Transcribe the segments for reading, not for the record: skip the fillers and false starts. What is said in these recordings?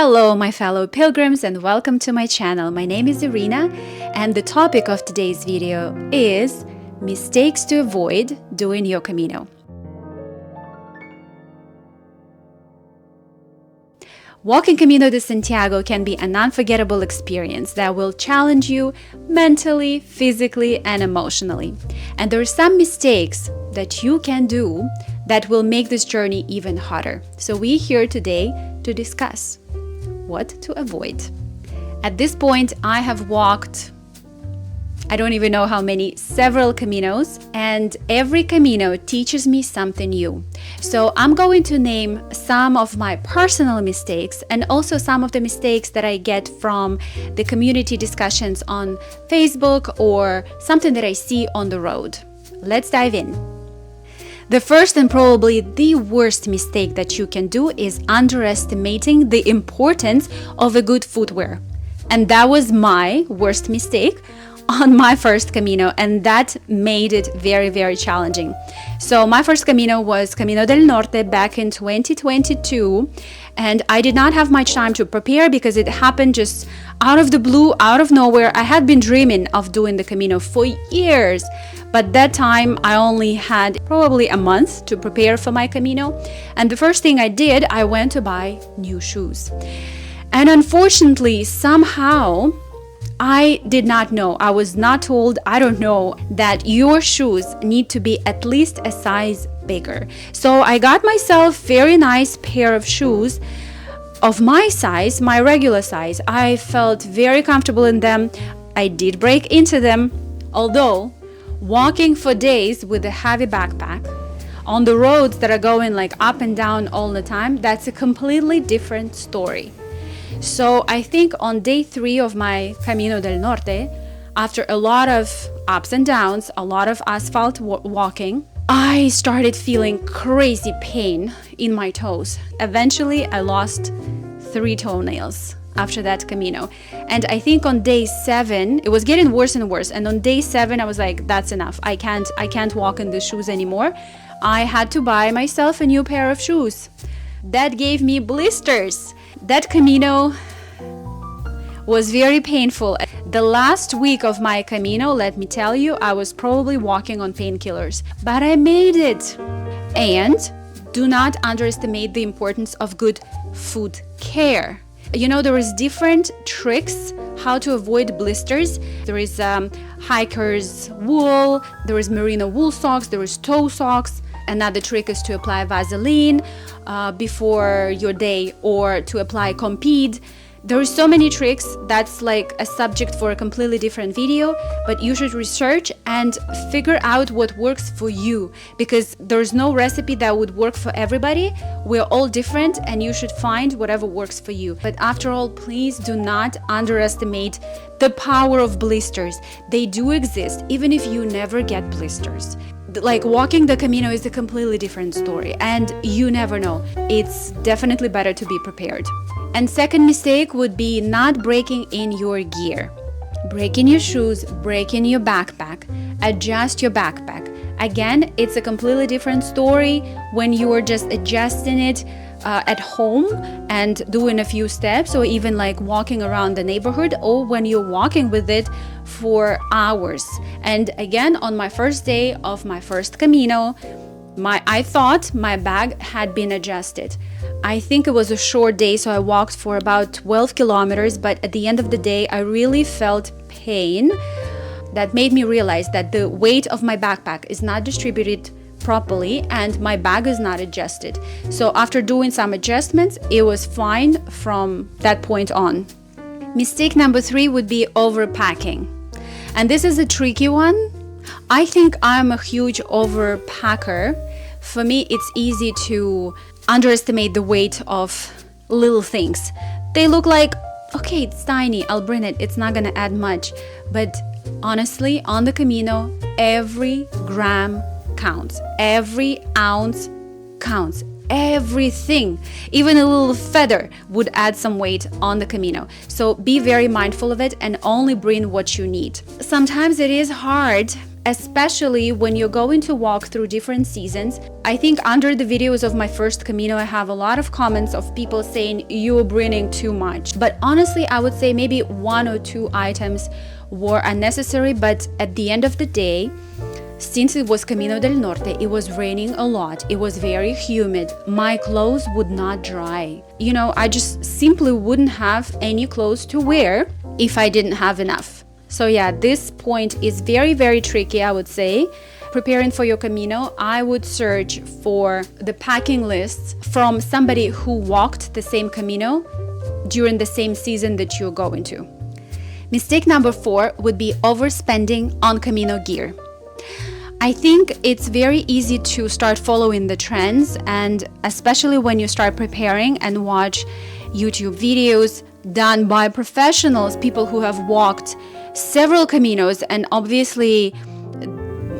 Hello, my fellow pilgrims, and welcome to my channel. My name is Irina, and the topic of today's video is mistakes to avoid doing your Camino. Walking Camino de Santiago can be an unforgettable experience that will challenge you mentally, physically, and emotionally. And there are some mistakes that you can do that will make this journey even harder. So we're here today to discuss what to avoid. At this point, I have walked, I don't even know how many, several Caminos, and every Camino teaches me something new. So I'm going to name some of my personal mistakes and also some of the mistakes that I get from the community discussions on Facebook or something that I see on the road. Let's dive in. The first and probably the worst mistake that you can do is underestimating the importance of a good footwear. And that was my worst mistake on my first Camino, and that made it very, very challenging. So my first Camino was Camino del Norte back in 2022, and I did not have much time to prepare because it happened just out of the blue, out of nowhere. I had been dreaming of doing the Camino for years, but that time I only had probably a month to prepare for my Camino. And the first thing I did, I went to buy new shoes. And unfortunately, somehow, I did not know, I was not told, I don't know, that your shoes need to be at least a size bigger. So I got myself very nice pair of shoes of my size, my regular size. I felt very comfortable in them. I did break into them, although walking for days with a heavy backpack on the roads that are going like up and down all the time, that's a completely different story. So I think on day 3 of my Camino del Norte, after a lot of ups and downs, a lot of asphalt walking, I started feeling crazy pain in my toes. Eventually, I lost 3 toenails after that Camino. And I think on day 7, it was getting worse and worse. And on day 7, I was like, that's enough. I can't walk in the shoes anymore. I had to buy myself a new pair of shoes. That gave me blisters. That Camino was very painful. The last week of my Camino, let me tell you, I was probably walking on painkillers, but I made it. And do not underestimate the importance of good foot care. You know, there is different tricks how to avoid blisters. There is hiker's wool, there is merino wool socks, there is toe socks. Another trick is to apply Vaseline before your day or to apply Compeed. There are so many tricks. That's like a subject for a completely different video, but you should research and figure out what works for you, because there's no recipe that would work for everybody. We're all different and you should find whatever works for you. But after all, please do not underestimate the power of blisters. They do exist even if you never get blisters. Like walking the Camino is a completely different story, and you never know. It's definitely better to be prepared. And second mistake would be not breaking in your gear. Break in your shoes, break in your backpack, adjust your backpack. Again, it's a completely different story when you are just adjusting it at home and doing a few steps, or even like walking around the neighborhood, or when you're walking with it for hours. And again, on my first day of my first Camino, I thought my bag had been adjusted. I think it was a short day, so I walked for about 12 kilometers, but at the end of the day, I really felt pain that made me realize that the weight of my backpack is not distributed properly and my bag is not adjusted. So after doing some adjustments, it was fine from that point on. Mistake number 3 would be overpacking. And this is a tricky one. I think I'm a huge overpacker. For me, it's easy to underestimate the weight of little things. They look like, okay, it's tiny, I'll bring it, it's not gonna add much. But honestly, on the Camino, every gram counts, every ounce counts, everything, even a little feather would add some weight on the Camino. So be very mindful of it and only bring what you need. Sometimes it is hard especially when you're going to walk through different seasons. I think under the videos of my first Camino, I have a lot of comments of people saying you're bringing too much. But honestly, I would say maybe 1 or 2 items were unnecessary. But at the end of the day, since it was Camino del Norte, it was raining a lot. It was very humid. My clothes would not dry. You know, I just simply wouldn't have any clothes to wear if I didn't have enough. So yeah, this point is very, very tricky, I would say. Preparing for your Camino, I would search for the packing lists from somebody who walked the same Camino during the same season that you're going to. Mistake number 4 would be overspending on Camino gear. I think it's very easy to start following the trends, and especially when you start preparing and watch YouTube videos done by professionals, people who have walked several Caminos, and obviously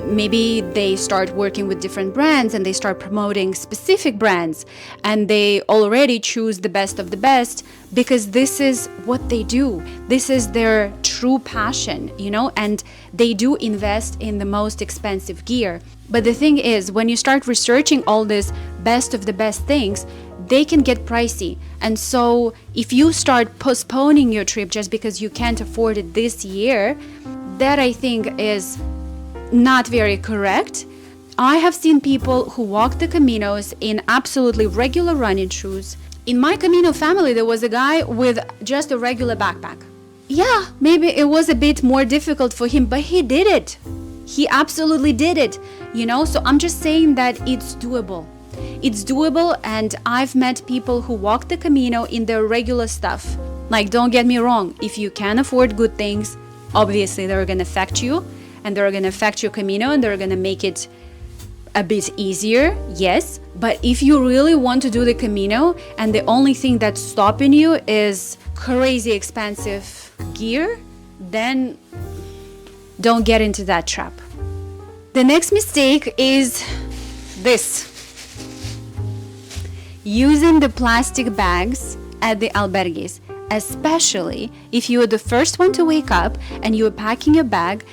maybe they start working with different brands and they start promoting specific brands, and they already choose the best of the best because this is what they do. This is their true passion, you know, and they do invest in the most expensive gear. But the thing is, when you start researching all this best of the best things, they can get pricey. And so if you start postponing your trip just because you can't afford it this year, that I think is not very correct. I have seen people who walk the Caminos in absolutely regular running shoes. In my Camino family, there was a guy with just a regular backpack. Yeah, maybe it was a bit more difficult for him, but he did it. He absolutely did it, you know? So I'm just saying that it's doable. It's doable, and I've met people who walk the Camino in their regular stuff. Like, don't get me wrong, if you can afford good things, obviously they're gonna affect you, and they're gonna affect your Camino, and they're gonna make it a bit easier, yes. But if you really want to do the Camino, and the only thing that's stopping you is crazy expensive gear, then don't get into that trap. The next mistake is this. Using the plastic bags at the albergues, especially if you are the first one to wake up and you are packing a bag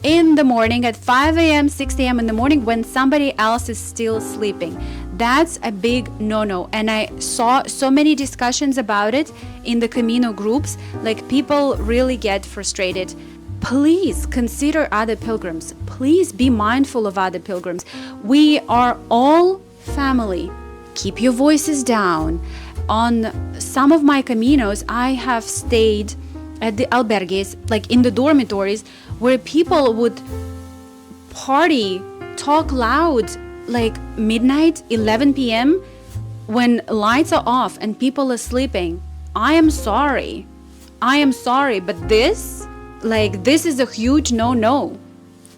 in the morning at 5 a.m., 6 a.m. in the morning when somebody else is still sleeping. That's a big no-no. And I saw so many discussions about it in the Camino groups. Like, people really get frustrated. Please consider other pilgrims. Please be mindful of other pilgrims. We are all family. Keep your voices down. On some of my Caminos, I have stayed at the albergues, like in the dormitories, where people would party, talk loud, like midnight, 11 p.m., when lights are off and people are sleeping. I am sorry, but this is a huge no-no.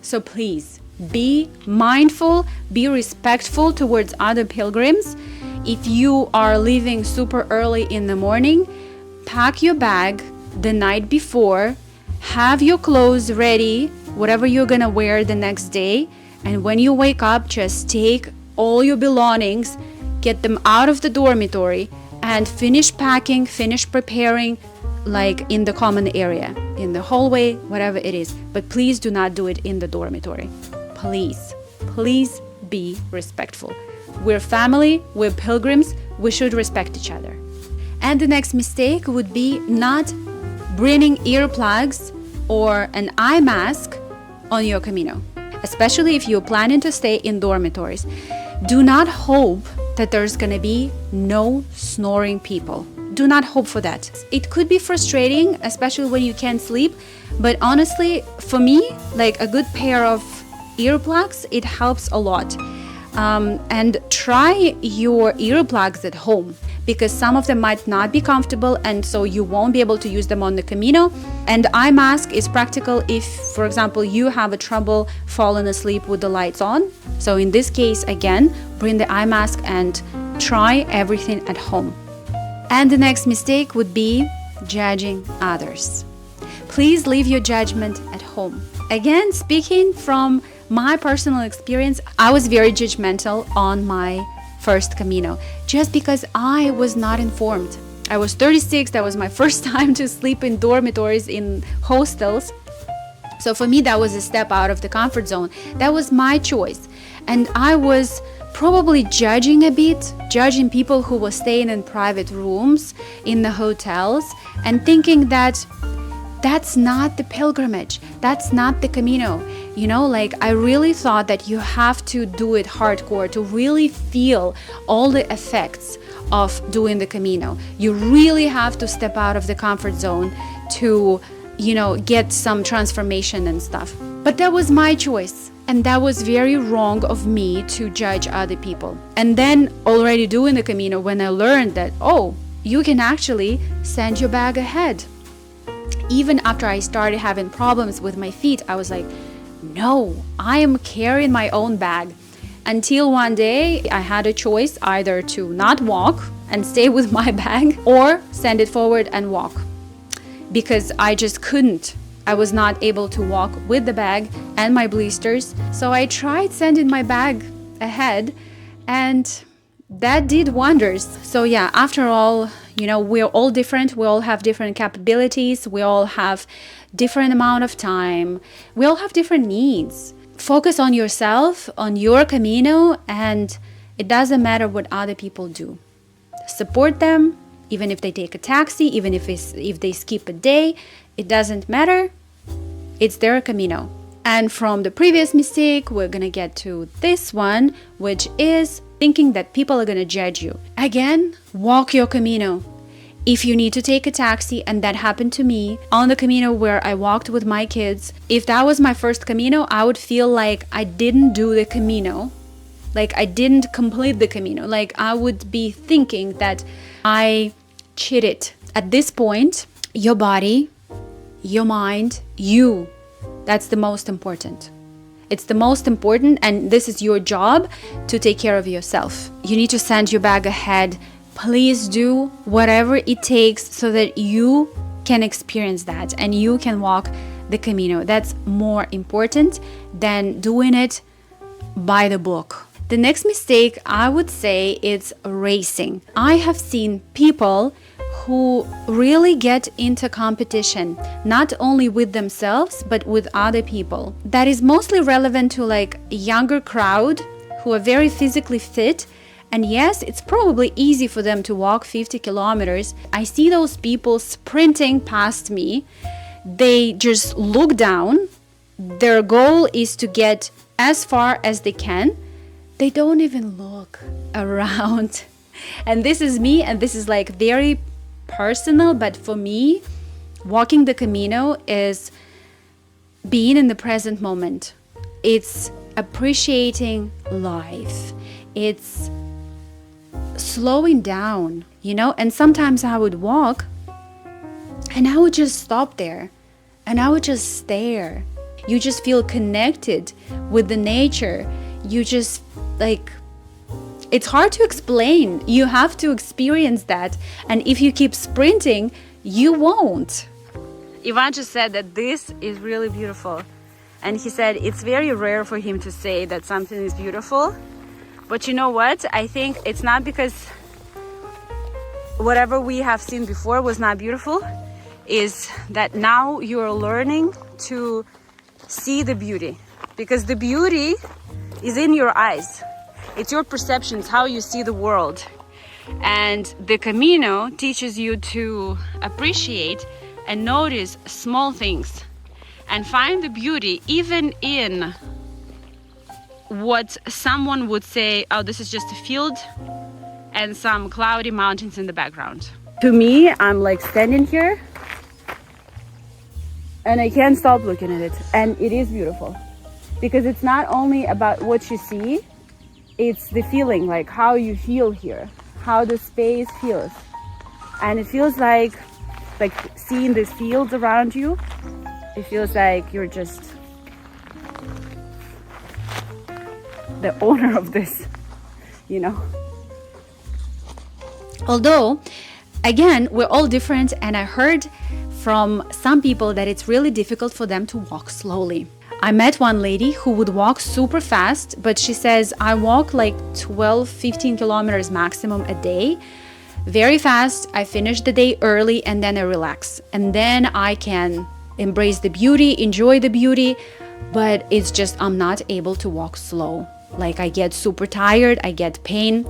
So please, be mindful, be respectful towards other pilgrims. If you are leaving super early in the morning, pack your bag the night before, have your clothes ready, whatever you're gonna wear the next day, and when you wake up, just take all your belongings, get them out of the dormitory, and finish packing, finish preparing, like in the common area, in the hallway, whatever it is. But please do not do it in the dormitory. Please be respectful. We're family, we're pilgrims, we should respect each other. And the next mistake would be not bringing earplugs or an eye mask on your Camino, especially if you're planning to stay in dormitories. Do not hope that there's gonna be no snoring people. Do not hope for that. It could be frustrating, especially when you can't sleep, but honestly, for me, like a good pair of earplugs, it helps a lot. And try your earplugs at home, because some of them might not be comfortable, and so you won't be able to use them on the Camino. And eye mask is practical if, for example, you have a trouble falling asleep with the lights on. So in this case, again, bring the eye mask and try everything at home. And the next mistake would be judging others. Please leave your judgment at home. Again, speaking from my personal experience, I was very judgmental on my first Camino just because I was not informed. I was 36, that was my first time to sleep in dormitories, in hostels. So for me, that was a step out of the comfort zone. That was my choice. And I was probably judging people who were staying in private rooms in the hotels, and thinking that that's not the pilgrimage, that's not the Camino. Like, I really thought that you have to do it hardcore to really feel all the effects of doing the Camino. You really have to step out of the comfort zone to, get some transformation and stuff. But that was my choice. And that was very wrong of me to judge other people. And then already doing the Camino, when I learned that, you can actually send your bag ahead. Even after I started having problems with my feet, I was like, no, I am carrying my own bag. Until one day I had a choice, either to not walk and stay with my bag, or send it forward and walk. Because I just couldn't. I was not able to walk with the bag and my blisters. So I tried sending my bag ahead, and that did wonders. So yeah, after all, we're all different. We all have different capabilities. We all have different amount of time. We all have different needs. Focus on yourself, on your Camino, and it doesn't matter what other people do. Support them, even if they take a taxi, even if they skip a day. It doesn't matter. It's their Camino. And from the previous mistake, we're gonna get to this one, which is thinking that people are gonna judge you. Again, walk your Camino. If you need to take a taxi, and that happened to me on the Camino where I walked with my kids, if that was my first Camino, I would feel like I didn't do the Camino, like I didn't complete the Camino, like I would be thinking that I cheated. At this point, your body, your mind, that's the most important. It's the most important, and this is your job to take care of yourself. You need to send your bag ahead. Please do whatever it takes so that you can experience that and you can walk the Camino. That's more important than doing it by the book. The next mistake, I would say, is racing. I have seen people who really get into competition, not only with themselves, but with other people. That is mostly relevant to like a younger crowd who are very physically fit. And yes, it's probably easy for them to walk 50 kilometers. I see those people sprinting past me. They just look down. Their goal is to get as far as they can. They don't even look around. And this is me, and this is like very personal, but for me, walking the Camino is being in the present moment. It's appreciating life. It's slowing down, and sometimes I would walk and I would just stop there and I would just stare. You just feel connected with the nature. You just it's hard to explain. You have to experience that. And if you keep sprinting, you won't. Ivan just said that this is really beautiful. And he said it's very rare for him to say that something is beautiful. But you know what? I think it's not because whatever we have seen before was not beautiful. Is that now you're learning to see the beauty. Because the beauty is in your eyes. It's your perceptions, how you see the world. And the Camino teaches you to appreciate and notice small things and find the beauty even in what someone would say, oh, this is just a field and some cloudy mountains in the background. To me, I'm like standing here and I can't stop looking at it. And it is beautiful because it's not only about what you see, it's the feeling, like how you feel here, how the space feels. And it feels like seeing these fields around you, it feels like you're just the owner of this, Although, again, we're all different, and I heard from some people that it's really difficult for them to walk slowly. I met one lady who would walk super fast, but she says, I walk like 12, 15 kilometers maximum a day. Very fast. I finish the day early and then I relax. And then I can embrace the beauty, enjoy the beauty, but it's just I'm not able to walk slow. Like I get super tired, I get pain.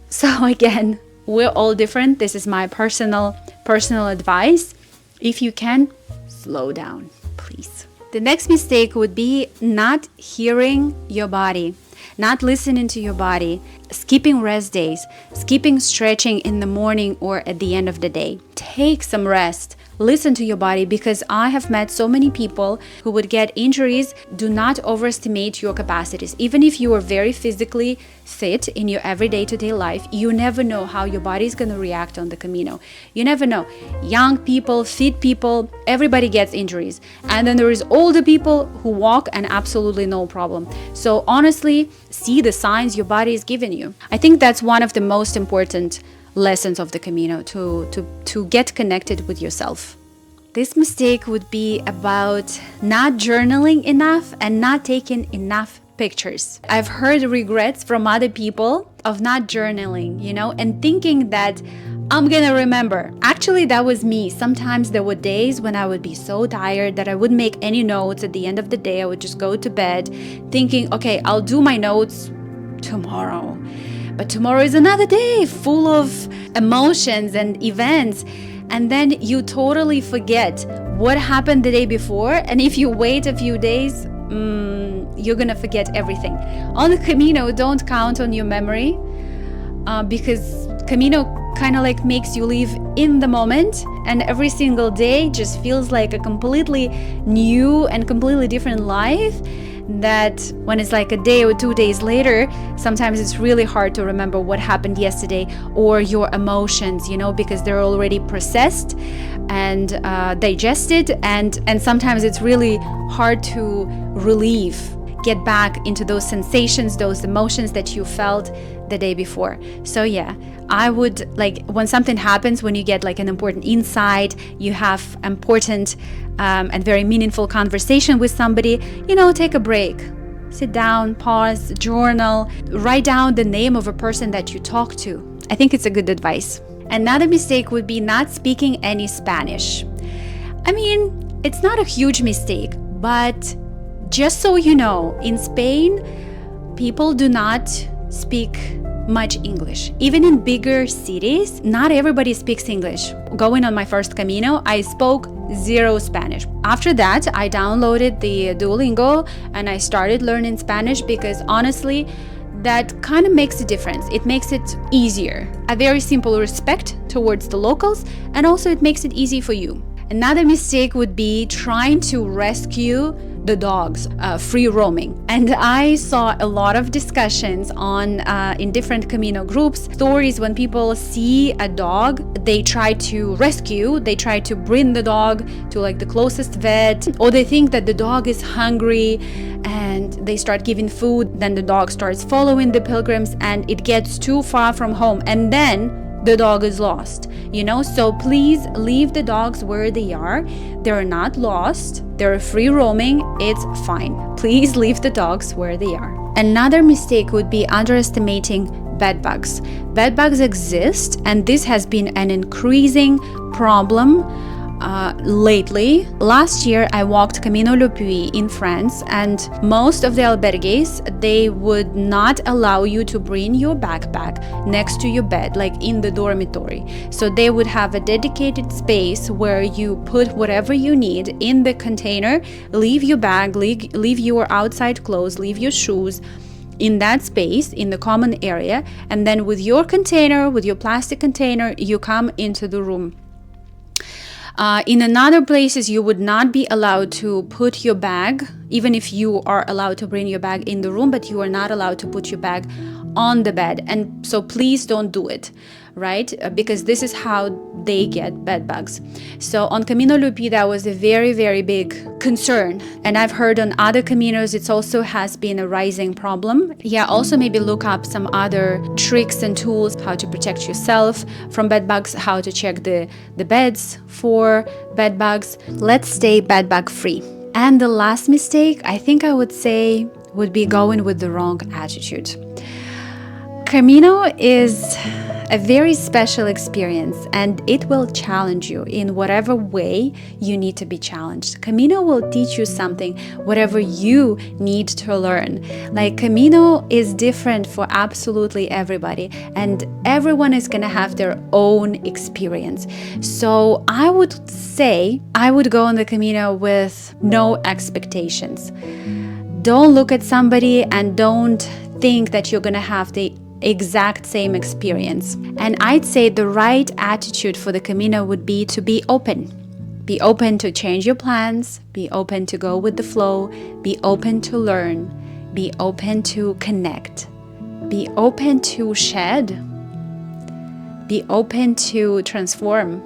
So again, we're all different. This is my personal advice. If you can, slow down, please. The next mistake would be not hearing your body, not listening to your body, skipping rest days, skipping stretching in the morning or at the end of the day. Take some rest. Listen to your body, because I have met so many people who would get injuries. Do not overestimate your capacities. Even if you are very physically fit in your everyday to day life, you never know how your body is going to react on the Camino. You never know. Young people, fit people, everybody gets injuries. And then there is older people who walk and absolutely no problem. So honestly, see the signs your body is giving you. I think that's one of the most important lessons of the Camino, to get connected with yourself. This mistake would be about not journaling enough and not taking enough pictures. I've heard regrets from other people of not journaling, and thinking that I'm gonna remember. Actually, that was me. Sometimes there were days when I would be so tired that I wouldn't make any notes. At the end of the day, I would just go to bed thinking, okay, I'll do my notes tomorrow. But tomorrow is another day full of emotions and events. And then you totally forget what happened the day before. And if you wait a few days, you're going to forget everything. On the Camino, don't count on your memory because Camino kind of like makes you live in the moment. And every single day just feels like a completely new and completely different life. That when it's like a day or 2 days later, sometimes it's really hard to remember what happened yesterday or your emotions, because they're already processed and digested, and sometimes it's really hard to get back into those sensations, those emotions that you felt the day before. So yeah, I would like when something happens, when you get like an important insight, you have important and very meaningful conversation with somebody, take a break, sit down, pause, journal, write down the name of a person that you talk to. I think it's a good advice. Another mistake would be not speaking any Spanish. I mean, it's not a huge mistake, but just so you know, in Spain, people do not speak much English. Even in bigger cities, not everybody speaks English. Going on my first Camino, I spoke zero Spanish. After that, I downloaded the Duolingo and I started learning Spanish because honestly, that kind of makes a difference. It makes it easier. A very simple respect towards the locals, and also it makes it easy for you. Another mistake would be trying to rescue the dogs, free roaming. And I saw a lot of discussions on in different Camino groups, stories when people see a dog, they try to rescue, they try to bring the dog to like the closest vet, or they think that the dog is hungry and they start giving food, then the dog starts following the pilgrims and it gets too far from home, and then the dog is lost, so please leave the dogs where they are. They're not lost, they're free roaming, it's fine. Please leave the dogs where they are. Another mistake would be underestimating bed bugs. Bed bugs exist, and this has been an increasing problem lately. Last year I walked Camino Le Puy in France, and most of the albergues, they would not allow you to bring your backpack next to your bed, like in the dormitory. So they would have a dedicated space where you put whatever you need in the container, leave your bag, leave your outside clothes, leave your shoes in that space, in the common area, and then with your container, with your plastic container, you come into the room. In another places, you would not be allowed to put your bag, even if you are allowed to bring your bag in the room, but you are not allowed to put your bag on the bed. And so please don't do it, right? Because this is how they get bed bugs. So on Camino Le Puy, that was a very, very big concern. And I've heard on other Caminos, it also has been a rising problem. Yeah, also maybe look up some other tricks and tools, how to protect yourself from bed bugs, how to check the beds for bed bugs. Let's stay bed bug free. And the last mistake, I think I would say, would be going with the wrong attitude. Camino is a very special experience, and it will challenge you in whatever way you need to be challenged. Camino will teach you something, whatever you need to learn. Like, Camino is different for absolutely everybody, and everyone is going to have their own experience. So I would say I would go on the Camino with no expectations. Don't look at somebody and don't think that you're going to have the exact same experience. And I'd say the right attitude for the Camino would be to be open. Be open to change your plans, be open to go with the flow, be open to learn, be open to connect, be open to shed, be open to transform.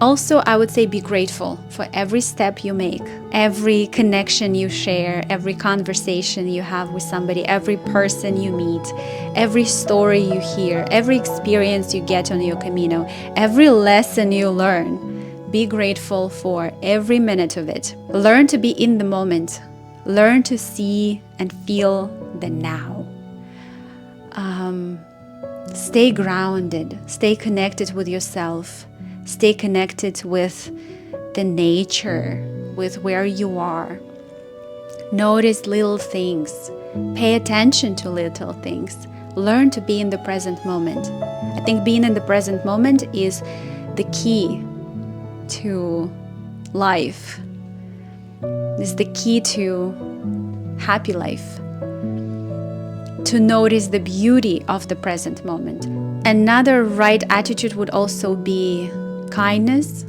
Also, I would say be grateful for every step you make, every connection you share, every conversation you have with somebody, every person you meet, every story you hear, every experience you get on your Camino, every lesson you learn. Be grateful for every minute of it. Learn to be in the moment. Learn to see and feel the now. Stay grounded. Stay connected with yourself. Stay connected with the nature, with where you are. Notice little things. Pay attention to little things. Learn to be in the present moment. I think being in the present moment is the key to life. Is the key to happy life. To notice the beauty of the present moment. Another right attitude would also be kindness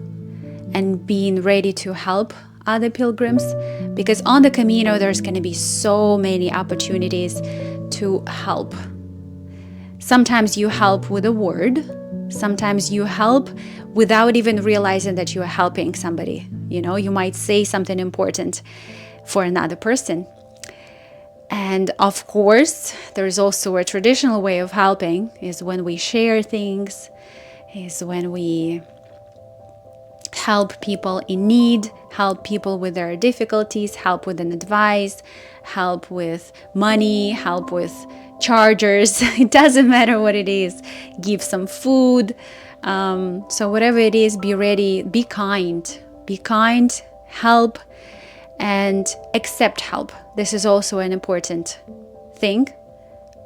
and being ready to help other pilgrims, because on the Camino there's going to be so many opportunities to help. Sometimes you help with a word, sometimes you help without even realizing that you are helping somebody. You know, you might say something important for another person. And of course, there is also a traditional way of helping, is when we share things, is when we help people in need, help people with their difficulties, help with an advice, help with money, help with chargers. It doesn't matter what it is. Give some food. So whatever it is, be ready, be kind, help, and accept help. This is also an important thing,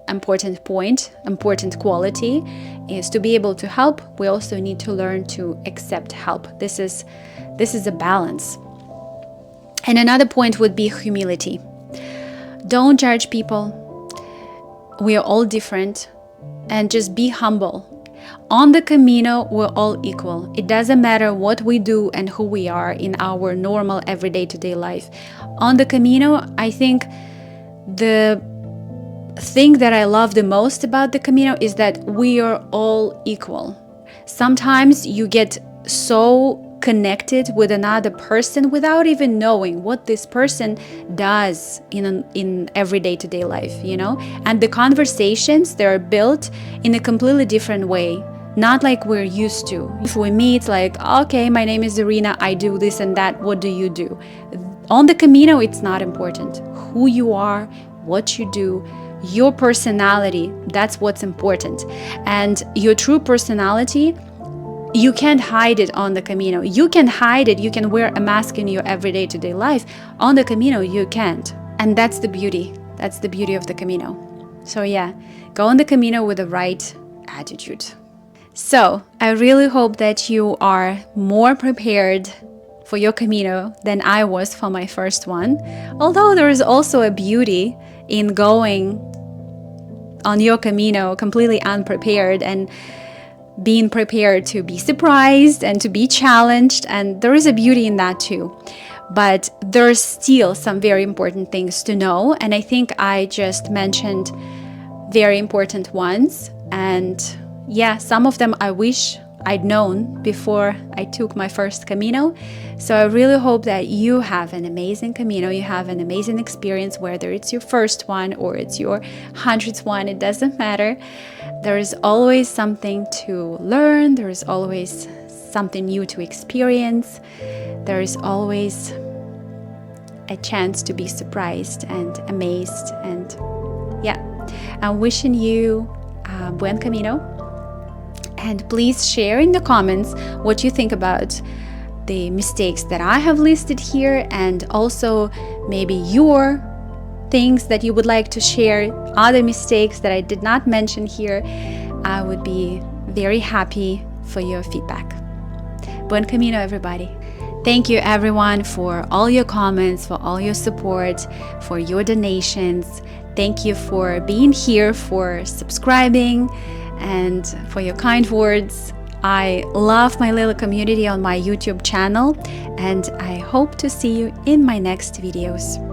important point, important quality, is to be able to help. We also need to learn to accept help. This is a balance. And another point would be humility. Don't judge people. We are all different, and just be humble. On the Camino, we're all equal. It doesn't matter what we do and who we are in our normal everyday to-day life. On the Camino, I think the thing that I love the most about the Camino is that we are all equal. Sometimes you get so connected with another person without even knowing what this person does in everyday to-day life, you know? And the conversations, they're built in a completely different way, not like we're used to. If we meet, like, okay, my name is Irina, I do this and that, what do you do? On the Camino, it's not important. Who you are, what you do, your personality, that's what's important. And your true personality, you can't hide it on the Camino. You can hide it, you can wear a mask in your everyday to-day life. On the Camino, you can't. And that's the beauty. That's the beauty of the Camino. So yeah, go on the Camino with the right attitude. So I really hope that you are more prepared for your Camino than I was for my first one. Although there is also a beauty in going on your Camino completely unprepared and being prepared to be surprised and to be challenged, and there is a beauty in that too. But there's still some very important things to know, and I think I just mentioned very important ones. And yeah, some of them I wish I'd known before I took my first Camino. So I really hope that you have an amazing Camino, you have an amazing experience, whether it's your first one or it's your 100th one, it doesn't matter. There is always something to learn, there is always something new to experience, there is always a chance to be surprised and amazed. And yeah, I'm wishing you Buen Camino. And please share in the comments what you think about the mistakes that I have listed here, and also maybe your things that you would like to share, other mistakes that I did not mention here. I would be very happy for your feedback. Buen Camino, everybody. Thank you, everyone, for all your comments, for all your support, for your donations. Thank you for being here, for subscribing, and for your kind words. I love my little community on my YouTube channel, and I hope to see you in my next videos.